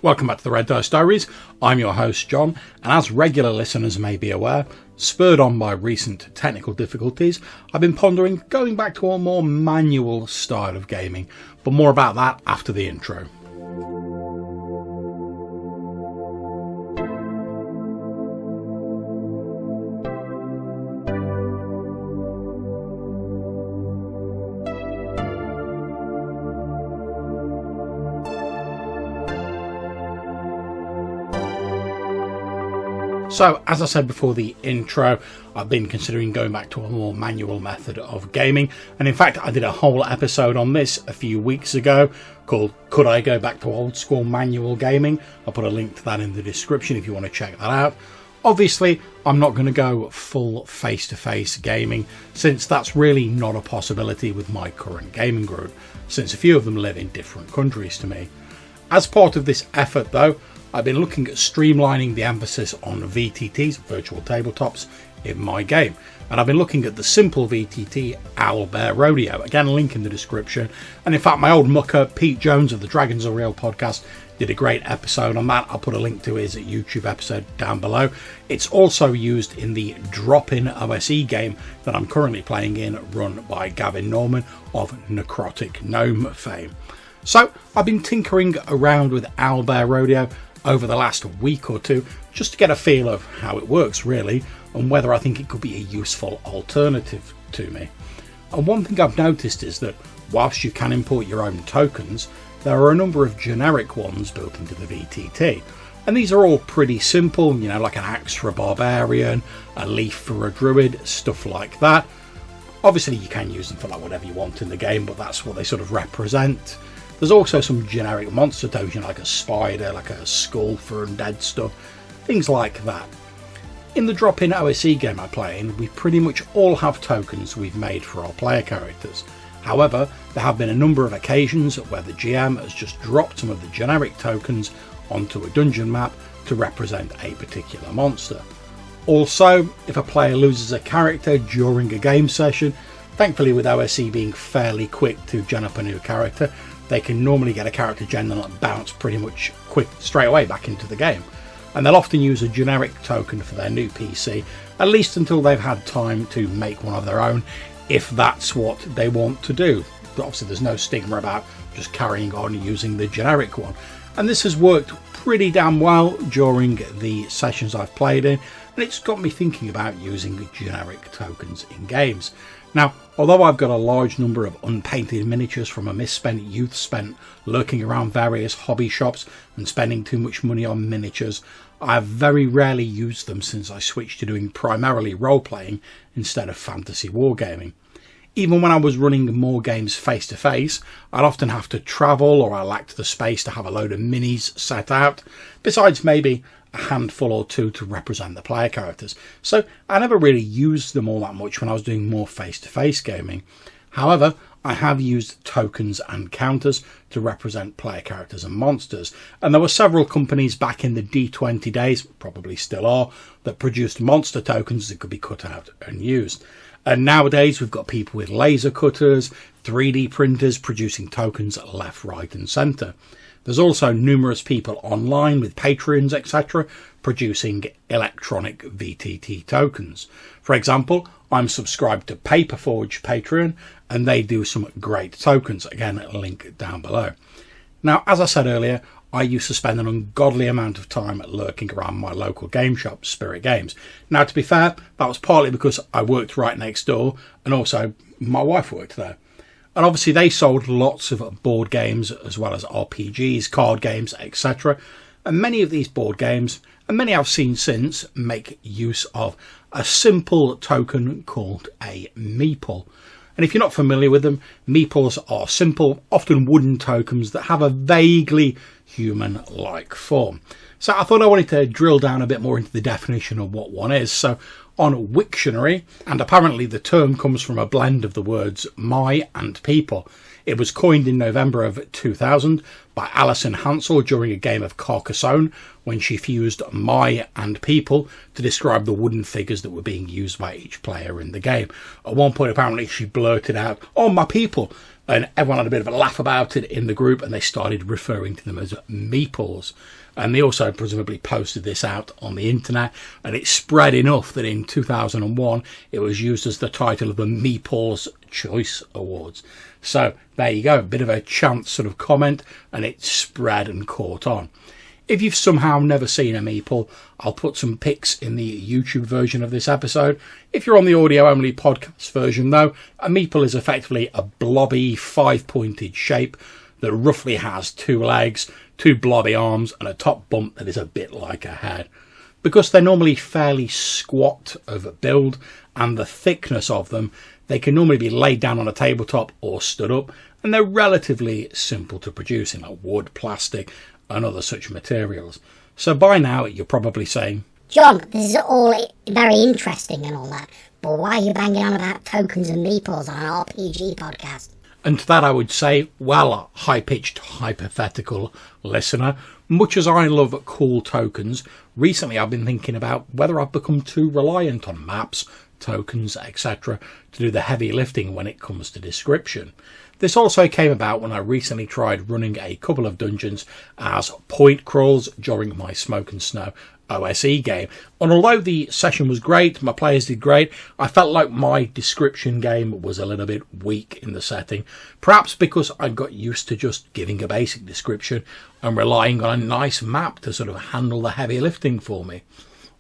Welcome back to the Red Dice Diaries. I'm your host John, and as regular listeners may be aware, spurred on by recent technical difficulties, I've been pondering going back to a more manual style of gaming, but more about that after the intro. So, as I said before the intro, I've been considering going back to a more manual method of gaming, and in fact I did a whole episode on this a few weeks ago called Could I Go Back to Old School Manual Gaming? I'll put a link to that in the description if you want to check that out. Obviously, I'm not going to go full face-to-face gaming, since that's really not a possibility with my current gaming group, since a few of them live in different countries to me. As part of this effort though, I've been looking at streamlining the emphasis on VTTs, virtual tabletops, in my game. And I've been looking at the simple VTT Owlbear Rodeo. Again, link in the description. And in fact, my old mucker, Pete Jones of the Dragons Are Real podcast, did a great episode on that. I'll put a link to his YouTube episode down below. It's also used in the drop-in OSE game that I'm currently playing in, run by Gavin Norman of Necrotic Gnome fame. So I've been tinkering around with Owlbear Rodeo over the last week or two just to get a feel of how it works really, and whether I think it could be a useful alternative to me. And one thing I've noticed is that whilst you can import your own tokens, there are a number of generic ones built into the VTT, and these are all pretty simple, you know, like an axe for a barbarian, a leaf for a druid, stuff like that. Obviously you can use them for like whatever you want in the game, but that's what they sort of represent. There's also some generic monster tokens, like a spider, like a skull for undead stuff, things like that. In the drop-in OSE game I play in, we pretty much all have tokens we've made for our player characters. However, there have been a number of occasions where the GM has just dropped some of the generic tokens onto a dungeon map to represent a particular monster. Also, if a player loses a character during a game session, thankfully with OSE being fairly quick to gen up a new character, they can normally get a character gen and bounce pretty much straight away back into the game. And they'll often use a generic token for their new PC, at least until they've had time to make one of their own, if that's what they want to do. But obviously there's no stigma about just carrying on using the generic one. And this has worked pretty damn well during the sessions I've played in, and it's got me thinking about using generic tokens in games. Now, although I've got a large number of unpainted miniatures from a misspent youth spent lurking around various hobby shops and spending too much money on miniatures, I've very rarely used them since I switched to doing primarily role-playing instead of fantasy wargaming. Even when I was running more games face-to-face, I'd often have to travel, or I lacked the space to have a load of minis set out, besides maybe a handful or two to represent the player characters. So I never really used them all that much when I was doing more face-to-face gaming. However, I have used tokens and counters to represent player characters and monsters, and there were several companies back in the D20 days, probably still are, that produced monster tokens that could be cut out and used. And nowadays we've got people with laser cutters, 3D printers producing tokens left, right and centre. There's also numerous people online with Patreons, etc., producing electronic VTT tokens. For example, I'm subscribed to Paperforge Patreon, and they do some great tokens. Again, link down below. Now, as I said earlier, I used to spend an ungodly amount of time lurking around my local game shop, Spirit Games. Now, to be fair, that was partly because I worked right next door, and also my wife worked there. And obviously they sold lots of board games as well as RPGs, card games, etc. And many of these board games, and many I've seen since, make use of a simple token called a Meeple. And if you're not familiar with them, Meeples are simple, often wooden tokens that have a vaguely human-like form. So I thought I wanted to drill down a bit more into the definition of what one is. So on Wiktionary, and apparently the term comes from a blend of the words my and people. It was coined in November of 2000 by Alison Hansel during a game of Carcassonne, when she fused my and people to describe the wooden figures that were being used by each player in the game. At one point, apparently, she blurted out, "Oh, my people," and everyone had a bit of a laugh about it in the group, and they started referring to them as Meeples. And they also presumably posted this out on the internet, and it spread enough that in 2001 it was used as the title of the Meeples Choice Awards. So there you go, a bit of a chance sort of comment, and it spread and caught on. If you've somehow never seen a meeple, I'll put some pics in the YouTube version of this episode. If you're on the audio-only podcast version, though, a meeple is effectively a blobby, five-pointed shape that roughly has 2 legs, 2 blobby arms, and a top bump that is a bit like a head. Because they're normally fairly squat of build, and the thickness of them, they can normally be laid down on a tabletop or stood up, and they're relatively simple to produce in like wood, plastic, and other such materials. So by now you're probably saying, John, this is all very interesting and all that, but why are you banging on about tokens and meeples on an RPG podcast? And to that I would say, well, high-pitched hypothetical listener, much as I love cool tokens, recently I've been thinking about whether I've become too reliant on maps, tokens, etc. to do the heavy lifting when it comes to description. This also came about when I recently tried running a couple of dungeons as point crawls during my Smoke and Snow OSE game. And although the session was great, my players did great, I felt like my description game was a little bit weak in the setting. Perhaps because I got used to just giving a basic description and relying on a nice map to sort of handle the heavy lifting for me.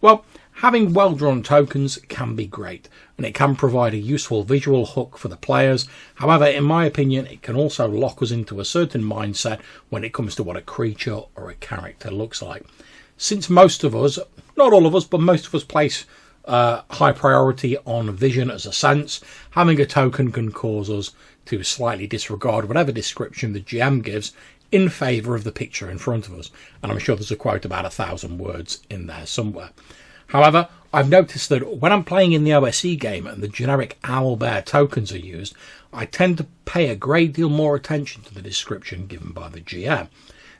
Well, having well-drawn tokens can be great, and it can provide a useful visual hook for the players. However, in my opinion, it can also lock us into a certain mindset when it comes to what a creature or a character looks like. Since most of us, not all of us, but most of us place high priority on vision as a sense, having a token can cause us to slightly disregard whatever description the GM gives in favour of the picture in front of us. And I'm sure there's a quote about 1,000 words in there somewhere. However, I've noticed that when I'm playing in the OSE game and the generic owlbear tokens are used, I tend to pay a great deal more attention to the description given by the GM.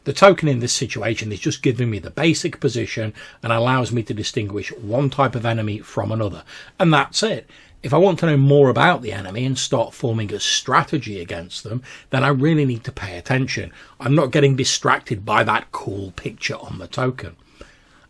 The token in this situation is just giving me the basic position and allows me to distinguish one type of enemy from another, and that's it. If I want to know more about the enemy and start forming a strategy against them, then I really need to pay attention. I'm not getting distracted by that cool picture on the token.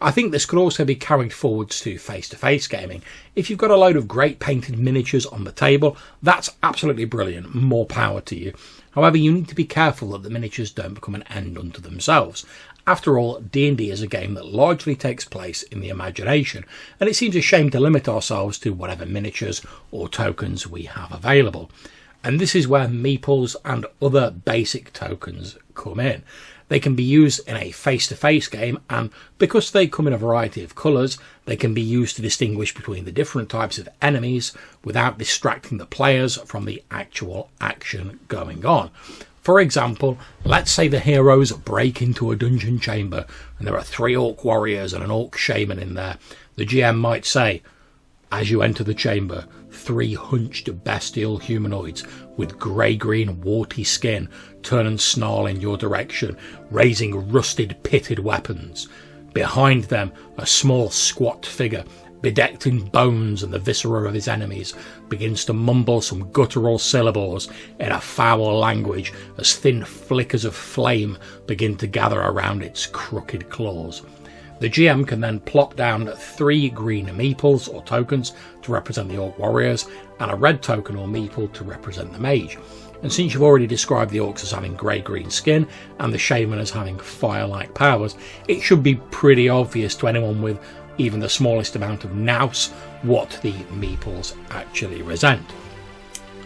I think this could also be carried forwards to face-to-face gaming. If you've got a load of great painted miniatures on the table, that's absolutely brilliant, more power to you. However, you need to be careful that the miniatures don't become an end unto themselves. After all, D&D is a game that largely takes place in the imagination, and it seems a shame to limit ourselves to whatever miniatures or tokens we have available. And this is where meeples and other basic tokens come in. They can be used in a face-to-face game, and because they come in a variety of colours, they can be used to distinguish between the different types of enemies without distracting the players from the actual action going on. For example, let's say the heroes break into a dungeon chamber and there are 3 orc warriors and an orc shaman in there. The GM might say, as you enter the chamber, 3 hunched bestial humanoids with grey-green warty skin turn and snarl in your direction, raising rusted pitted weapons. Behind them, a small squat figure, bedecked in bones and the viscera of his enemies, begins to mumble some guttural syllables in a foul language as thin flickers of flame begin to gather around its crooked claws. The GM can then plop down 3 green meeples or tokens to represent the orc warriors and a red token or meeple to represent the mage. And since you've already described the orcs as having grey-green skin and the shaman as having fire-like powers, it should be pretty obvious to anyone with even the smallest amount of nous what the meeples actually represent.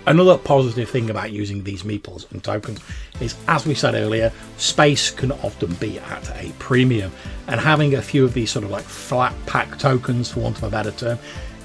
Another positive thing about using these meeples and tokens is, as we said earlier, space can often be at a premium, and having a few of these sort of like flat pack tokens, for want of a better term,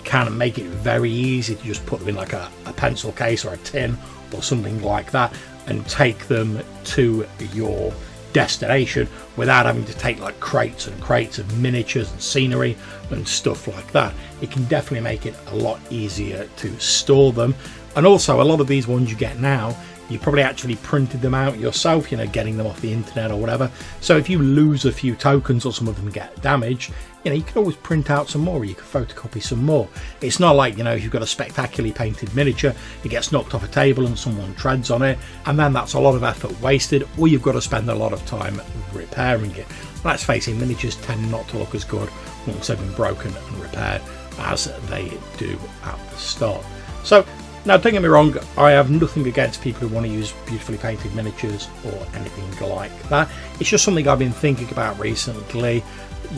can make it very easy to just put them in like a pencil case or a tin or something like that and take them to your destination without having to take like crates and crates of miniatures and scenery and stuff like that. It can definitely make it a lot easier to store them. And also, a lot of these ones you get now You probably actually printed them out yourself, getting them off the internet or whatever. So if you lose a few tokens or some of them get damaged, you can always print out some more, or you can photocopy some more. It's not like, if you've got a spectacularly painted miniature, it gets knocked off a table and someone treads on it, and then that's a lot of effort wasted, or you've got to spend a lot of time repairing it. Let's face it, miniatures tend not to look as good once they've been broken and repaired as they do at the start. So, now don't get me wrong, I have nothing against people who want to use beautifully painted miniatures or anything like that. It's just something I've been thinking about recently.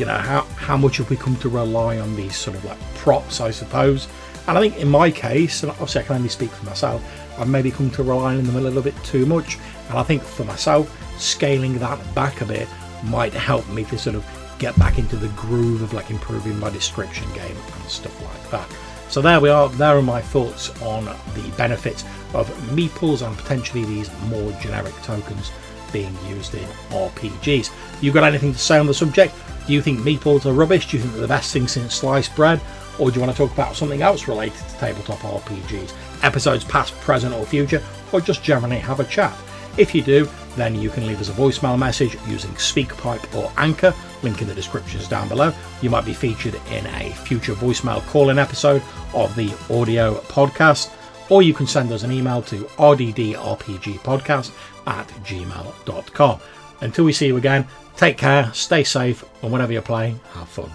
How much have we come to rely on these sort of like props, I suppose? And I think in my case, and obviously I can only speak for myself, I've maybe come to rely on them a little bit too much. And I think for myself, scaling that back a bit might help me to sort of get back into the groove of like improving my description game and stuff like that. So there we are. There are my thoughts on the benefits of Meeples and potentially these more generic tokens being used in RPGs. You got anything to say on the subject? Do you think Meeples are rubbish? Do you think they're the best thing since sliced bread? Or do you want to talk about something else related to tabletop RPGs? Episodes past, present or future? Or just generally have a chat? If you do, then you can leave us a voicemail message using SpeakPipe or Anchor, link in the descriptions down below. You might be featured in a future voicemail call-in episode of the audio podcast, or you can send us an email to rddrpgpodcast@gmail.com. Until we see you again, take care, stay safe, and whenever you're playing, have fun.